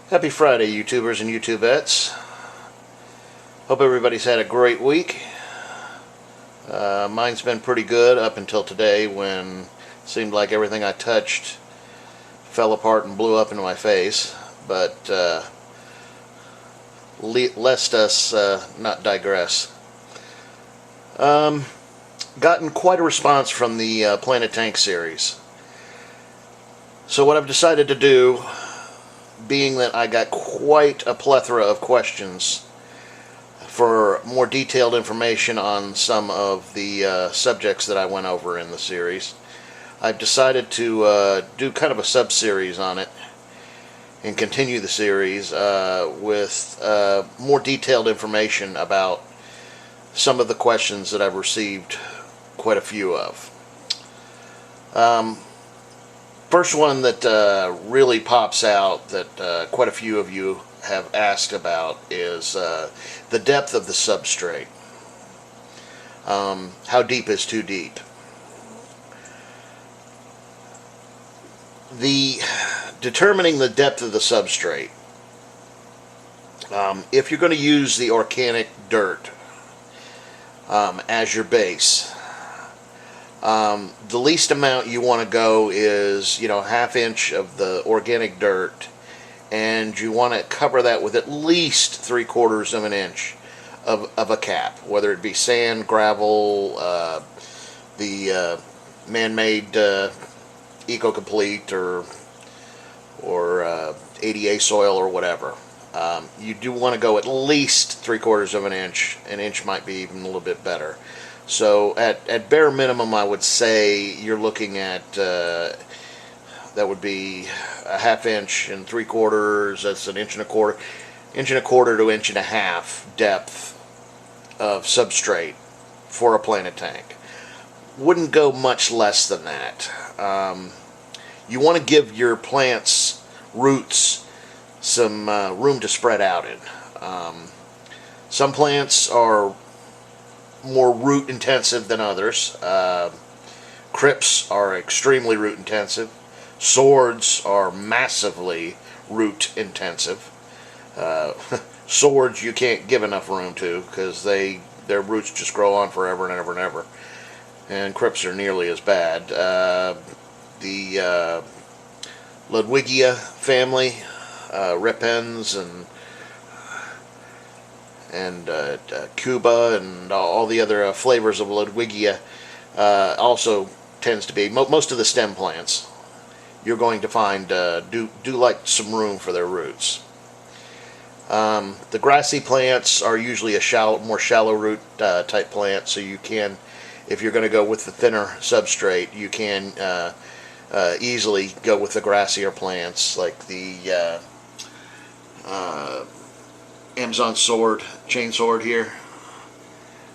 Happy Friday, YouTubers and YouTubettes. Hope everybody's had a great week. Mine's been pretty good up until today, when it seemed like everything I touched fell apart and blew up into my face. But lest us not digress. Gotten quite a response from the Planet Tank series. So what I've decided to do, being that I got quite a plethora of questions for more detailed information on some of the subjects that I went over in the series, I've decided to do kind of a sub-series on it and continue the series with more detailed information about some of the questions that I've received quite a few of. First one that really pops out that quite a few of you have asked about is the depth of the substrate. How deep is too deep? Determining the depth of the substrate, if you're going to use the organic dirt as your base, the least amount you want to go is, ½ inch of the organic dirt, and you want to cover that with at least 3/4 of an inch of a cap, whether it be sand, gravel, the man-made Eco-Complete or ADA soil or whatever. You do want to go at least 3/4 of an inch. An inch might be even a little bit better. So at bare minimum, I would say you're looking at that would be a ½ inch and 3/4. That's an 1.25 to 1.5 inch depth of substrate for a Planet Tank. Wouldn't go much less than that. You want to give your plants' roots some room to spread out in. Some plants are more root intensive than others. Crypts are extremely root intensive. Swords are massively root intensive. Swords you can't give enough room to, because their roots just grow on forever and ever and ever. And crypts are nearly as bad. The Ludwigia family, Repens and Cuba and all the other flavors of Ludwigia also tends to be, most of the stem plants you're going to find do like some room for their roots. The grassy plants are usually more shallow root type plant, so you can, if you're going to go with the thinner substrate, you can easily go with the grassier plants, like the Amazon chainsword here,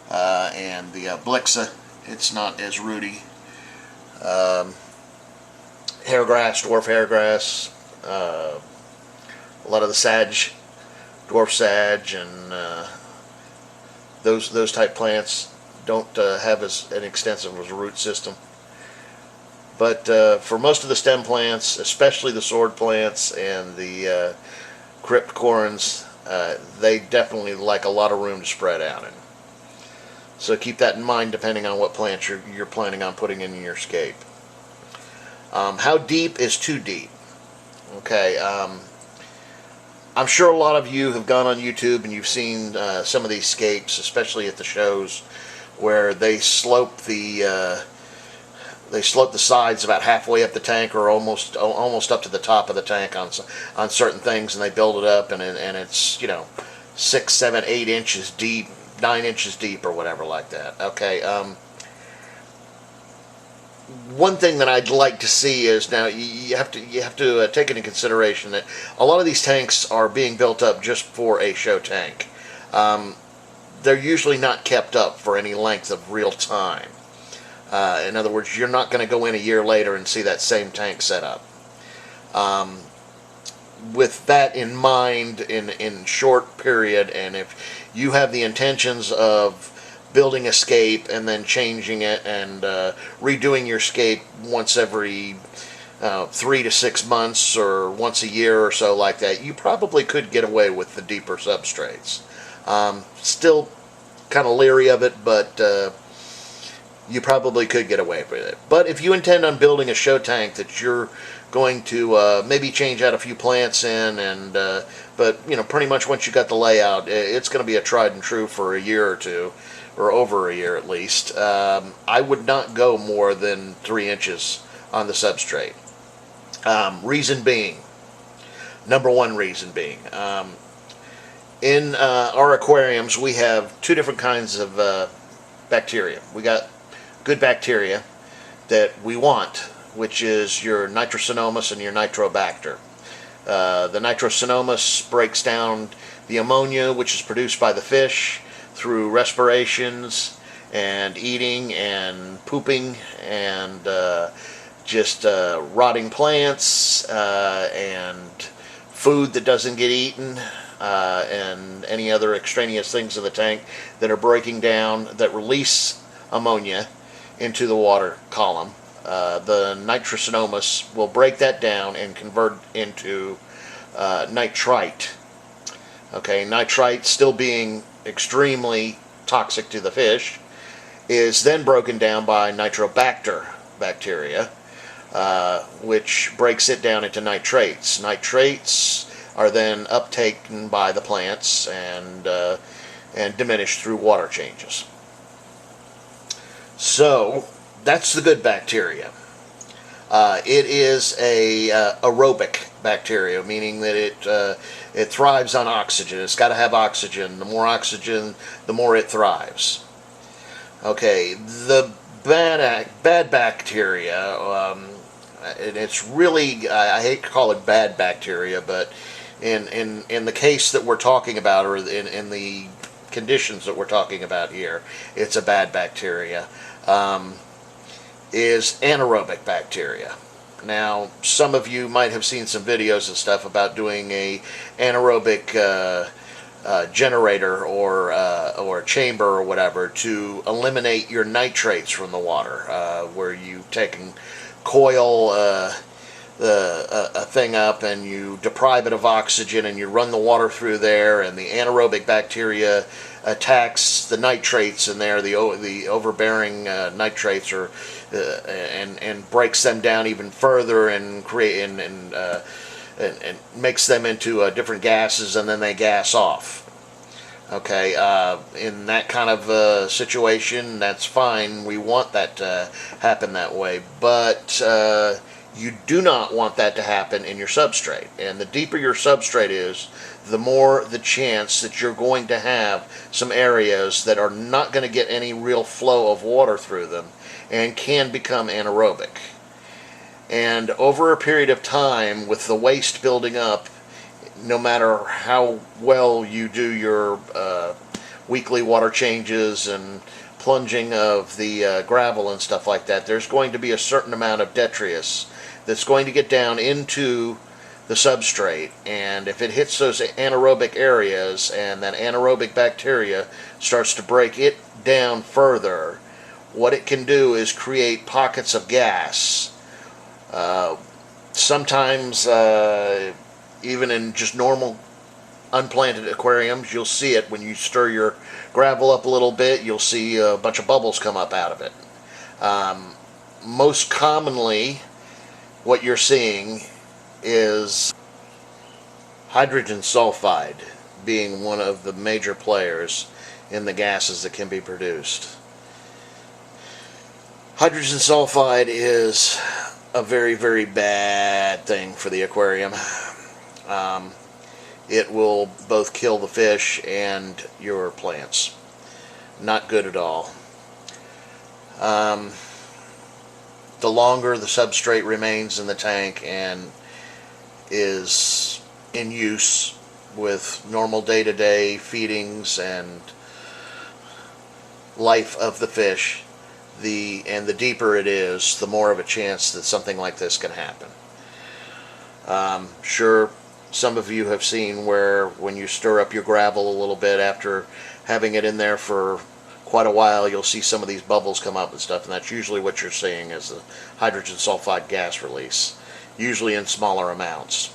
and the Blixa. It's not as rooty. Hairgrass, dwarf hairgrass, a lot of the sage, dwarf sage, and those type plants don't have an extensive root system. But for most of the stem plants, especially the sword plants and the cryptocorynes, they definitely like a lot of room to spread out in. So keep that in mind depending on what plant you're planning on putting in your scape. How deep is too deep? Okay, I'm sure a lot of you have gone on YouTube and you've seen some of these scapes, especially at the shows, where they slope the sides about halfway up the tank, or almost up to the top of the tank on certain things, and they build it up, and it's 6, 7, 8 inches deep, 9 inches deep, or whatever like that. Okay. One thing that I'd like to see is, now you have to take into consideration that a lot of these tanks are being built up just for a show tank. They're usually not kept up for any length of real time. In other words, you're not going to go in a year later and see that same tank set up. With that in mind, in short period, and if you have the intentions of building a scape and then changing it and redoing your scape once every 3 to 6 months or once a year or so like that, you probably could get away with the deeper substrates. Still kind of leery of it, but you probably could get away with it. But if you intend on building a show tank that you're going to maybe change out a few plants in, and but pretty much once you got the layout, it's going to be a tried and true for a year or two, or over a year at least. I would not go more than 3 inches on the substrate. Reason being, number one reason being, in our aquariums we have 2 different kinds of bacteria. We got good bacteria that we want, which is your nitrosinomus and your nitrobacter. The nitrosinomus breaks down the ammonia, which is produced by the fish through respirations and eating and pooping and just rotting plants and food that doesn't get eaten, and any other extraneous things in the tank that are breaking down, that release ammonia into the water column. The nitrosinomus will break that down and convert into nitrite. Okay, nitrite, still being extremely toxic to the fish, is then broken down by nitrobacter bacteria, which breaks it down into nitrates. Nitrates are then uptaken by the plants and diminished through water changes. So that's the good bacteria. It is a aerobic bacteria, meaning that it thrives on oxygen. It's got to have oxygen. The more oxygen, the more it thrives. Okay, the bad bacteria, and it's really, I hate to call it bad bacteria, but in the case that we're talking about, or in the conditions that we're talking about here, it's a bad bacteria, is anaerobic bacteria. Now, some of you might have seen some videos and stuff about doing a anaerobic generator or chamber or whatever to eliminate your nitrates from the water, where you take and coil a thing up and you deprive it of oxygen and you run the water through there, and the anaerobic bacteria attacks the nitrates in there, the overbearing nitrates, or and breaks them down even further and create and makes them into different gases, and then they gas off. Okay, in that kind of situation, that's fine. We want that to happen that way, but you do not want that to happen in your substrate. And the deeper your substrate is, the more the chance that you're going to have some areas that are not going to get any real flow of water through them and can become anaerobic. And over a period of time, with the waste building up, no matter how well you do your weekly water changes and plunging of the gravel and stuff like that, there's going to be a certain amount of detritus that's going to get down into the substrate, and if it hits those anaerobic areas and that anaerobic bacteria starts to break it down further, what it can do is create pockets of gas. Sometimes even in just normal unplanted aquariums, you'll see it when you stir your gravel up a little bit. You'll see a bunch of bubbles come up out of it. Most commonly, what you're seeing is hydrogen sulfide being one of the major players in the gases that can be produced. Hydrogen sulfide is a very, very bad thing for the aquarium. It will both kill the fish and your plants. Not good at all. The longer the substrate remains in the tank and is in use with normal day-to-day feedings and life of the fish, the deeper it is, the more of a chance that something like this can happen. Sure, some of you have seen where when you stir up your gravel a little bit after having it in there for quite a while, you'll see some of these bubbles come up and stuff, and that's usually what you're seeing is the hydrogen sulfide gas release. usually in smaller amounts.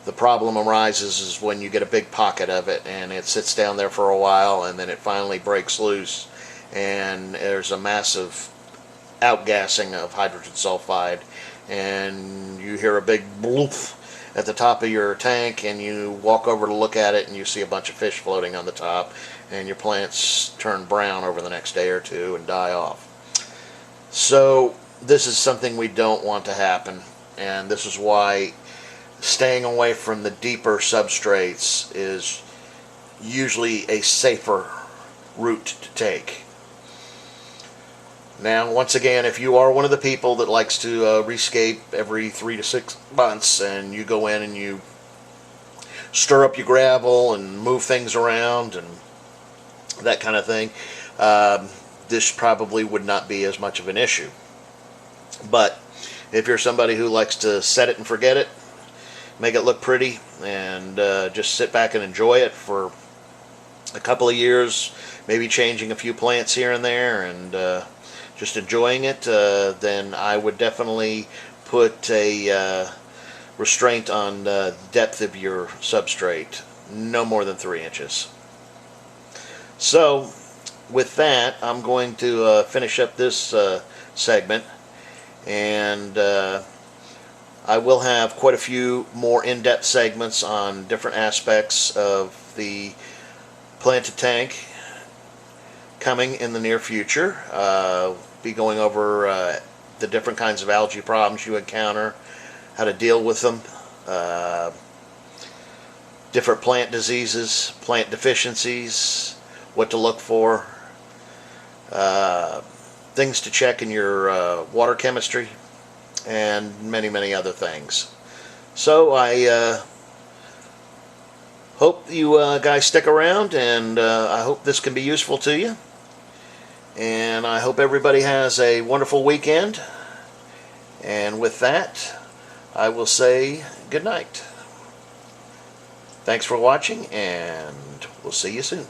The problem arises is when you get a big pocket of it and it sits down there for a while and then it finally breaks loose and there's a massive outgassing of hydrogen sulfide and you hear a big bloop at the top of your tank and you walk over to look at it and you see a bunch of fish floating on the top and your plants turn brown over the next day or two and die off. So this is something we don't want to happen, and this is why staying away from the deeper substrates is usually a safer route to take. Now, once again, if you are one of the people that likes to rescape every 3 to 6 months and you go in and you stir up your gravel and move things around and that kind of thing, this probably would not be as much of an issue. But if you're somebody who likes to set it and forget it, make it look pretty, and just sit back and enjoy it for a couple of years, maybe changing a few plants here and there, and just enjoying it, then I would definitely put a restraint on the depth of your substrate, no more than 3 inches. So, with that, I'm going to finish up this segment, and I will have quite a few more in-depth segments on different aspects of the planted tank coming in the near future. Be going over the different kinds of algae problems you encounter, how to deal with them, different plant diseases, plant deficiencies, what to look for, things to check in your water chemistry, and many, many other things. So I hope you guys stick around, and I hope this can be useful to you. And I hope everybody has a wonderful weekend. And with that, I will say good night. Thanks for watching, and we'll see you soon.